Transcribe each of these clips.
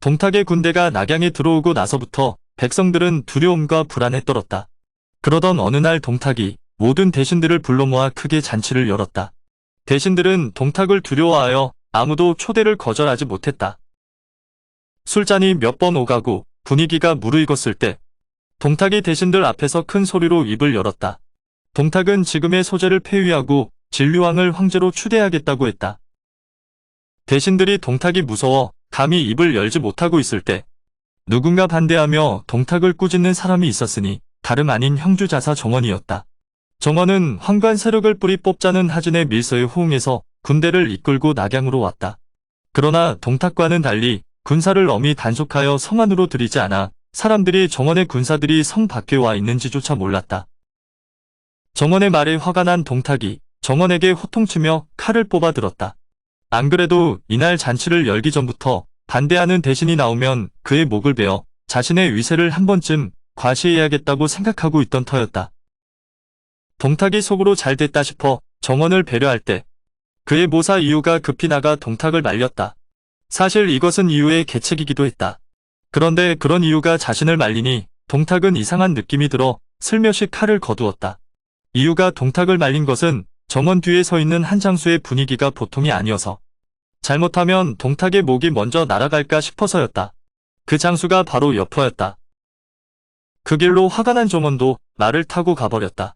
동탁의 군대가 낙양에 들어오고 나서부터 백성들은 두려움과 불안에 떨었다. 그러던 어느 날 동탁이 모든 대신들을 불러 모아 크게 잔치를 열었다. 대신들은 동탁을 두려워하여 아무도 초대를 거절하지 못했다. 술잔이 몇 번 오가고 분위기가 무르익었을 때 동탁이 대신들 앞에서 큰 소리로 입을 열었다. 동탁은 지금의 소재를 폐위하고 진류왕을 황제로 추대하겠다고 했다. 대신들이 동탁이 무서워 감히 입을 열지 못하고 있을 때 누군가 반대하며 동탁을 꾸짖는 사람이 있었으니 다름 아닌 형주자사 정원이었다. 정원은 황관 세력을 뿌리 뽑자는 하진의 밀서에 호응해서 군대를 이끌고 낙양으로 왔다. 그러나 동탁과는 달리 군사를 엄히 단속하여 성 안으로 들이지 않아 사람들이 정원의 군사들이 성 밖에 와 있는지조차 몰랐다. 정원의 말에 화가 난 동탁이 정원에게 호통치며 칼을 뽑아 들었다. 안 그래도 이날 잔치를 열기 전부터 반대하는 대신이 나오면 그의 목을 베어 자신의 위세를 한 번쯤 과시해야겠다고 생각하고 있던 터였다. 동탁이 속으로 잘 됐다 싶어 정원을 배려할 때 그의 모사 이유가 급히 나가 동탁을 말렸다. 사실 이것은 이유의 계책이기도 했다. 그런데 그런 이유가 자신을 말리니 동탁은 이상한 느낌이 들어 슬며시 칼을 거두었다. 이유가 동탁을 말린 것은 정원 뒤에 서 있는 한 장수의 분위기가 보통이 아니어서 잘못하면 동탁의 목이 먼저 날아갈까 싶어서였다. 그 장수가 바로 여포였다. 그 길로 화가 난 정원도 말을 타고 가버렸다.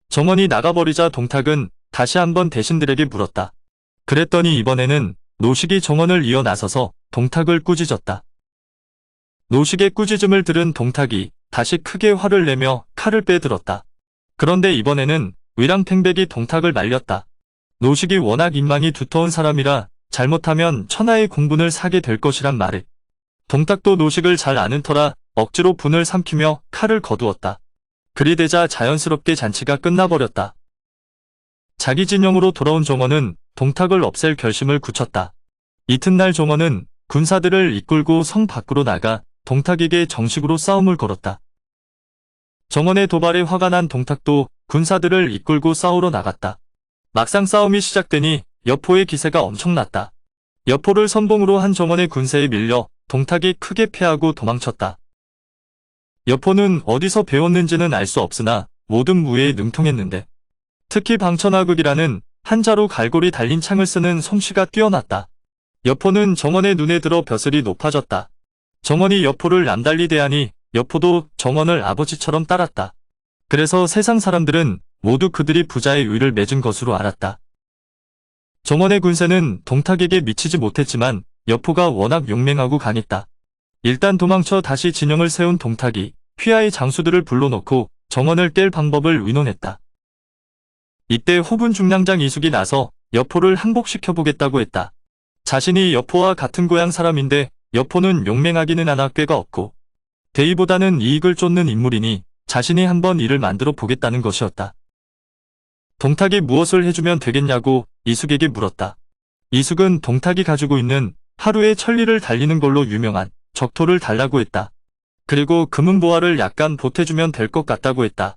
정원이 나가버리자 동탁은 다시 한번 대신들에게 물었다. 그랬더니 이번에는 노식이 정원을 이어 나서서 동탁을 꾸짖었다. 노식의 꾸짖음을 들은 동탁이 다시 크게 화를 내며 칼을 빼들었다. 그런데 이번에는 위랑팽백이 동탁을 말렸다. 노식이 워낙 인망이 두터운 사람이라 잘못하면 천하의 공분을 사게 될 것이란 말을. 동탁도 노식을 잘 아는 터라 억지로 분을 삼키며 칼을 거두었다. 그리 되자 자연스럽게 잔치가 끝나버렸다. 자기 진영으로 돌아온 정원은 동탁을 없앨 결심을 굳혔다. 이튿날 정원은 군사들을 이끌고 성 밖으로 나가 동탁에게 정식으로 싸움을 걸었다. 정원의 도발에 화가 난 동탁도 군사들을 이끌고 싸우러 나갔다. 막상 싸움이 시작되니 여포의 기세가 엄청났다. 여포를 선봉으로 한 정원의 군세에 밀려 동탁이 크게 패하고 도망쳤다. 여포는 어디서 배웠는지는 알 수 없으나 모든 무예에 능통했는데 특히 방천하극이라는 한자로 갈고리 달린 창을 쓰는 솜씨가 뛰어났다. 여포는 정원의 눈에 들어 벼슬이 높아졌다. 정원이 여포를 남달리 대하니 여포도 정원을 아버지처럼 따랐다. 그래서 세상 사람들은 모두 그들이 부자의 위를 맺은 것으로 알았다. 정원의 군세는 동탁에게 미치지 못했지만 여포가 워낙 용맹하고 강했다. 일단 도망쳐 다시 진영을 세운 동탁이 휘하의 장수들을 불러놓고 정원을 깰 방법을 의논했다. 이때 호분 중량장 이숙이 나서 여포를 항복시켜보겠다고 했다. 자신이 여포와 같은 고향 사람인데 여포는 용맹하기는 하나 꾀가 없고 대의보다는 이익을 쫓는 인물이니 자신이 한번 일을 만들어 보겠다는 것이었다. 동탁이 무엇을 해주면 되겠냐고 이숙에게 물었다. 이숙은 동탁이 가지고 있는 하루에 1000리를 달리는 걸로 유명한 적토를 달라고 했다. 그리고 금은보화를 약간 보태주면 될 것 같다고 했다.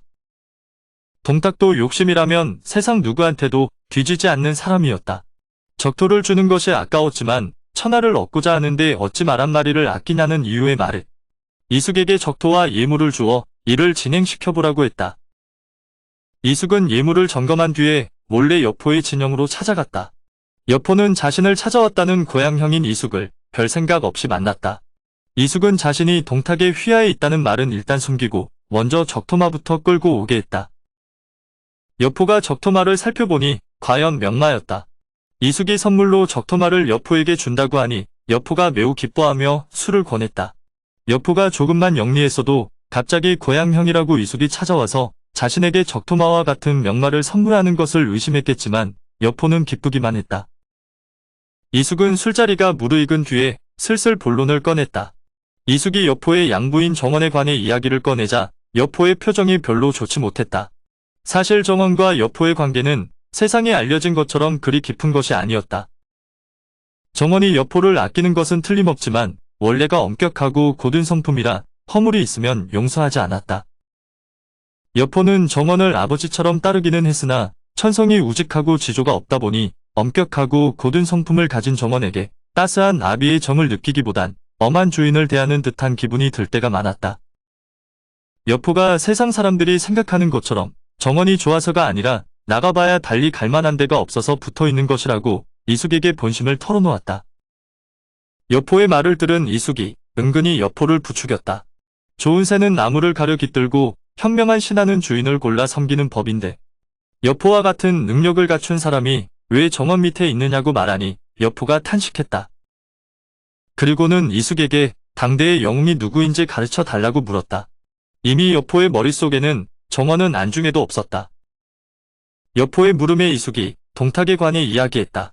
동탁도 욕심이라면 세상 누구한테도 뒤지지 않는 사람이었다. 적토를 주는 것이 아까웠지만 천하를 얻고자 하는데 어찌 말 한마디를 아끼냐는 이유의 말을 이숙에게 적토와 예물을 주어 일을 진행시켜보라고 했다. 이숙은 예물을 점검한 뒤에 몰래 여포의 진영으로 찾아갔다. 여포는 자신을 찾아왔다는 고향형인 이숙을 별 생각 없이 만났다. 이숙은 자신이 동탁의 휘하에 있다는 말은 일단 숨기고 먼저 적토마부터 끌고 오게 했다. 여포가 적토마를 살펴보니 과연 명마였다. 이숙이 선물로 적토마를 여포에게 준다고 하니 여포가 매우 기뻐하며 술을 권했다. 여포가 조금만 영리했어도 갑자기 고향형이라고 이숙이 찾아와서 자신에게 적토마와 같은 명마를 선물하는 것을 의심했겠지만 여포는 기쁘기만 했다. 이숙은 술자리가 무르익은 뒤에 슬슬 본론을 꺼냈다. 이숙이 여포의 양부인 정원에 관해 이야기를 꺼내자 여포의 표정이 별로 좋지 못했다. 사실 정원과 여포의 관계는 세상에 알려진 것처럼 그리 깊은 것이 아니었다. 정원이 여포를 아끼는 것은 틀림없지만 원래가 엄격하고 고든 성품이라 허물이 있으면 용서하지 않았다. 여포는 정원을 아버지처럼 따르기는 했으나 천성이 우직하고 지조가 없다 보니 엄격하고 고든 성품을 가진 정원에게 따스한 아비의 정을 느끼기보단 엄한 주인을 대하는 듯한 기분이 들 때가 많았다. 여포가 세상 사람들이 생각하는 것처럼 정원이 좋아서가 아니라 나가봐야 달리 갈 만한 데가 없어서 붙어있는 것이라고 이숙에게 본심을 털어놓았다. 여포의 말을 들은 이숙이 은근히 여포를 부추겼다. 좋은 새는 나무를 가려 깃들고 현명한 신하는 주인을 골라 섬기는 법인데 여포와 같은 능력을 갖춘 사람이 왜 정원 밑에 있느냐고 말하니 여포가 탄식했다. 그리고는 이숙에게 당대의 영웅이 누구인지 가르쳐 달라고 물었다. 이미 여포의 머릿속에는 정원은 안중에도 없었다. 여포의 물음에 이숙이 동탁에 관해 이야기했다.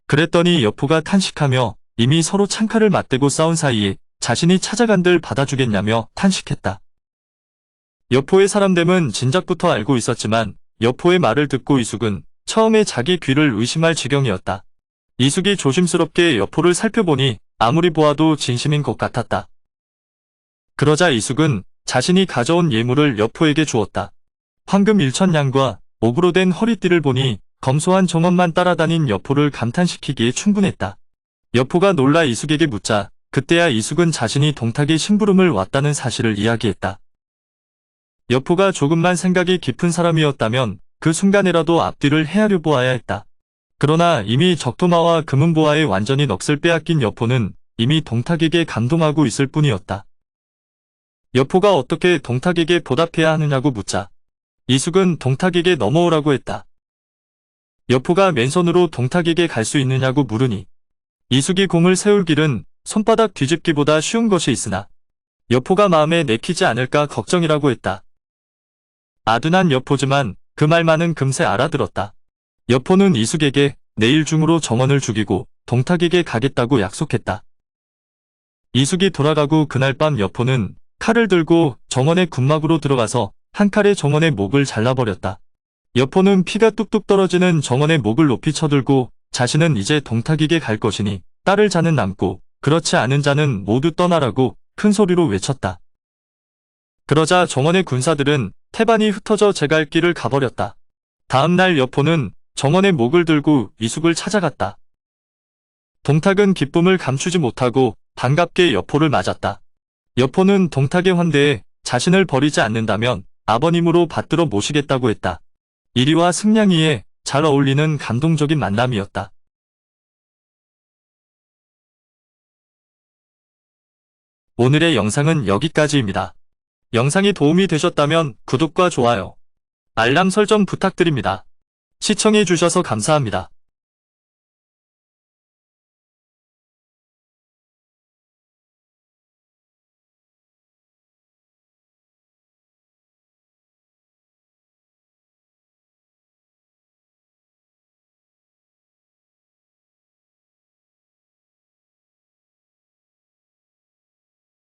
그랬더니 여포가 탄식하며 이미 서로 창칼을 맞대고 싸운 사이에 자신이 찾아간들 받아주겠냐며 탄식했다. 여포의 사람됨은 진작부터 알고 있었지만 여포의 말을 듣고 이숙은 처음에 자기 귀를 의심할 지경이었다. 이숙이 조심스럽게 여포를 살펴보니 아무리 보아도 진심인 것 같았다. 그러자 이숙은 자신이 가져온 예물을 여포에게 주었다. 황금 1,000냥과 옥으로 된 허리띠를 보니 검소한 정원만 따라다닌 여포를 감탄시키기에 충분했다. 여포가 놀라 이숙에게 묻자 그때야 이숙은 자신이 동탁의 심부름을 왔다는 사실을 이야기했다. 여포가 조금만 생각이 깊은 사람이었다면 그 순간이라도 앞뒤를 헤아려 보아야 했다. 그러나 이미 적토마와 금은보화에 완전히 넋을 빼앗긴 여포는 이미 동탁에게 감동하고 있을 뿐이었다. 여포가 어떻게 동탁에게 보답해야 하느냐고 묻자 이숙은 동탁에게 넘어오라고 했다. 여포가 맨손으로 동탁에게 갈 수 있느냐고 물으니 이숙이 공을 세울 길은 손바닥 뒤집기보다 쉬운 것이 있으나 여포가 마음에 내키지 않을까 걱정이라고 했다. 아둔한 여포지만 그 말만은 금세 알아들었다. 여포는 이숙에게 내일 중으로 정원을 죽이고 동탁에게 가겠다고 약속했다. 이숙이 돌아가고 그날 밤 여포는 칼을 들고 정원의 군막으로 들어가서 한 칼에 정원의 목을 잘라버렸다. 여포는 피가 뚝뚝 떨어지는 정원의 목을 높이 쳐들고 자신은 이제 동탁에게 갈 것이니 딸을 자는 남고 그렇지 않은 자는 모두 떠나라고 큰 소리로 외쳤다. 그러자 정원의 군사들은 태반이 흩어져 제갈 길을 가버렸다. 다음 날 여포는 정원의 목을 들고 이숙을 찾아갔다. 동탁은 기쁨을 감추지 못하고 반갑게 여포를 맞았다. 여포는 동탁의 환대에 자신을 버리지 않는다면 아버님으로 받들어 모시겠다고 했다. 이리와 승냥이에 잘 어울리는 감동적인 만남이었다. 오늘의 영상은 여기까지입니다. 영상이 도움이 되셨다면 구독과 좋아요, 알람 설정 부탁드립니다. 시청해주셔서 감사합니다.